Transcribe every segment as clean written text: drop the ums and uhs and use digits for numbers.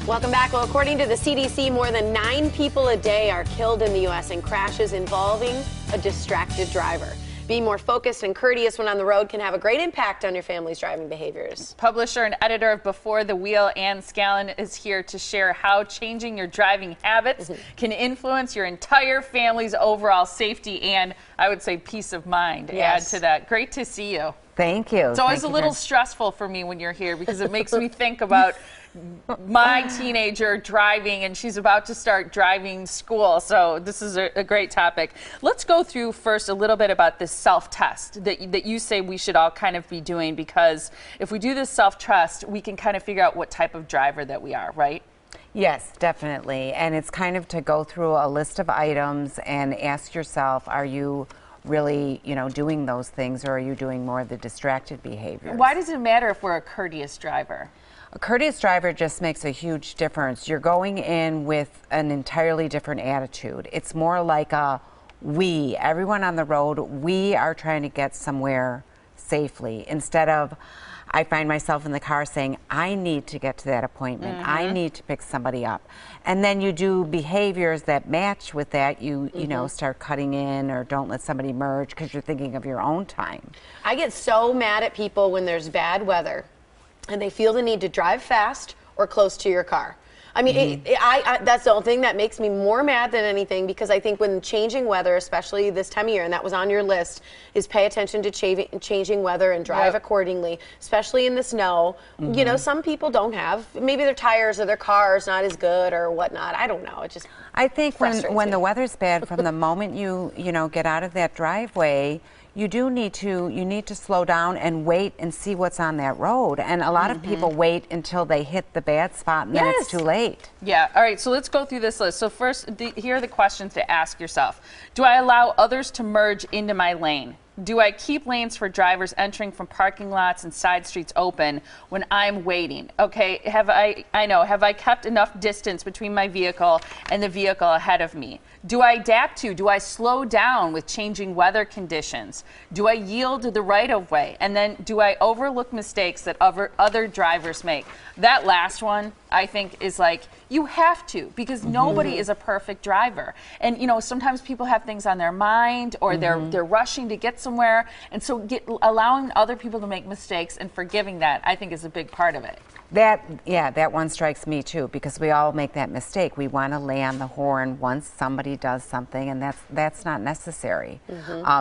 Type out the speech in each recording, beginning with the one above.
Welcome back. Well, according to the CDC, more than 9 people a day are killed in the U.S. in crashes involving a distracted driver. Being more focused and courteous when on the road can have a great impact on your family's driving behaviors. Publisher and editor of Before the Wheel, Scallon, is here to share how changing your driving habits can influence your entire family's overall safety and, I would say, peace of mind. Yes. Add to that. Great to see you. Thank you. It's always a little stressful for me when you're here because it makes me think about my teenager driving, and she's about to start driving school. So this is a great topic. Let's go through first a little bit about this self-test that you say we should all kind of be doing, because if we do this self-test, we can kind of figure out what type of driver that we are, right? Yes, definitely. And it's kind of to go through a list of items and ask yourself, are you really, doing those things, or are you doing more of the distracted behaviors? Why does it matter if we're a courteous driver? A courteous driver just makes a huge difference. You're going in with an entirely different attitude. It's more like everyone on the road, we are trying to get somewhere safely, instead of I find myself in the car saying, I need to get to that appointment. I need to pick somebody up. And then you do behaviors that match with that. You start cutting in or don't let somebody merge because you're thinking of your own time. I get so mad at people when there's bad weather and they feel the need to drive fast or close to your car. I mean, that's the only thing that makes me more mad than anything, because I think when changing weather, especially this time of year, and that was on your list, is pay attention to changing weather and drive accordingly, especially in the snow. Some people don't have, maybe their tires or their car's not as good or whatnot. I don't know. It just I think when the weather's bad, from the moment you get out of that driveway, you need to slow down and wait and see what's on that road. And a lot of people wait until they hit the bad spot, and then it's too late. Yeah. All right. So let's go through this list. So first, here are the questions to ask yourself. Do I allow others to merge into my lane? Do I keep lanes for drivers entering from parking lots and side streets open when I'm waiting? Okay, have I kept enough distance between my vehicle and the vehicle ahead of me? Do I adapt to, do I slow down with changing weather conditions? Do I yield to the right-of-way? And then do I overlook mistakes that other drivers make? That last one, I think, is like, you have to, because nobody is a perfect driver. And sometimes people have things on their mind, or they're rushing to get somewhere, and so allowing other people to make mistakes and forgiving that, I think, is a big part of it. That one strikes me too, because we all make that mistake. We want to lay on the horn once somebody does something, and that's not necessary.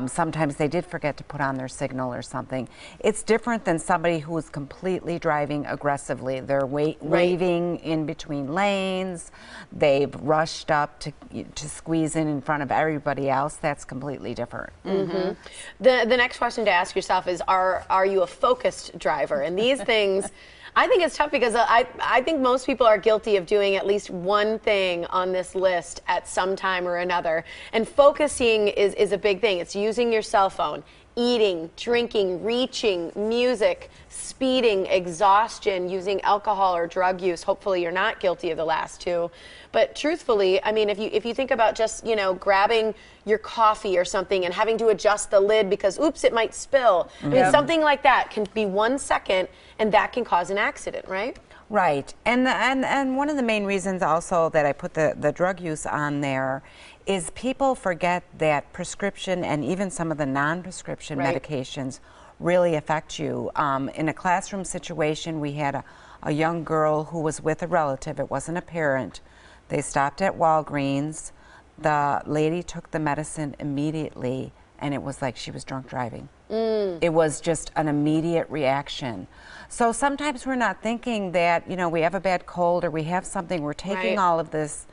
Sometimes they did forget to put on their signal or something. It's different than somebody who is completely driving aggressively. They're waving in between lanes. They've rushed up to squeeze in front of everybody else. That's completely different. The next question to ask yourself is, are you a focused driver? And these things, I think it's tough, because I think most people are guilty of doing at least one thing on this list at some time or another. And focusing is a big thing. It's using your cell phone, eating, drinking, reaching, music, speeding, exhaustion, using alcohol or drug use. Hopefully you're not guilty of the last two. But truthfully, I mean, if you think about just, grabbing your coffee or something and having to adjust the lid because, oops, it might spill. I mean, something like that can be 1 second, and that can cause an accident, right? Right. And one of the main reasons also that I put the drug use on there is people forget that prescription and even some of the non-prescription medications really affect you. In a classroom situation, we had a young girl who was with a relative. It wasn't a parent. They stopped at Walgreens. The lady took the medicine immediately, and it was like she was drunk driving. It was just an immediate reaction. So sometimes we're not thinking that, we have a bad cold or we have something, we're taking all of this,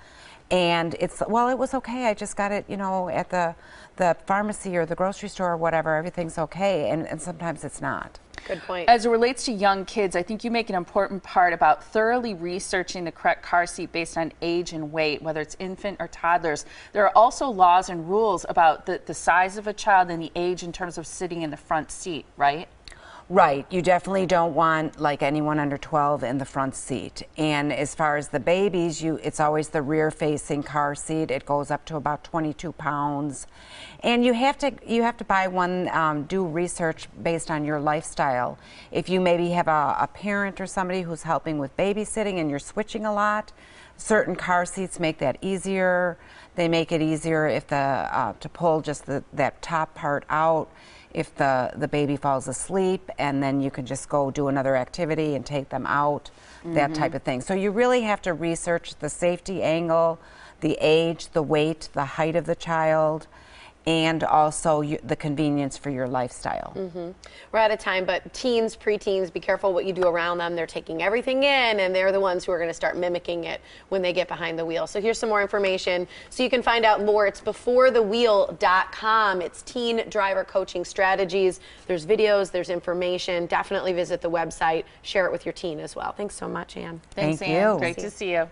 and it's, well, it was okay, I just got it, at the pharmacy or the grocery store or whatever, everything's okay, and sometimes it's not. Good point. As it relates to young kids, I think you make an important part about thoroughly researching the correct car seat based on age and weight, whether it's infant or toddlers. There are also laws and rules about the size of a child and the age in terms of sitting in the front seat, right? Right. You definitely don't want like anyone under 12 in the front seat. And as far as the babies, it's always the rear-facing car seat. It goes up to about 22 pounds. And you have to buy one, do research based on your lifestyle. If you maybe have a parent or somebody who's helping with babysitting and you're switching a lot, certain car seats make that easier. They make it easier if to pull just that top part out if the baby falls asleep, and then you can just go do another activity and take them out, that type of thing. So you really have to research the safety angle, the age, the weight, the height of the child, and also the convenience for your lifestyle. We're out of time, but teens, preteens, be careful what you do around them. They're taking everything in, and they're the ones who are going to start mimicking it when they get behind the wheel. So here's some more information so you can find out more. It's beforethewheel.com. It's teen driver coaching strategies. There's videos, there's information. Definitely visit the website. Share it with your teen as well. Thanks so much, Ann. Thanks, Thank Ann. you. Great to see you.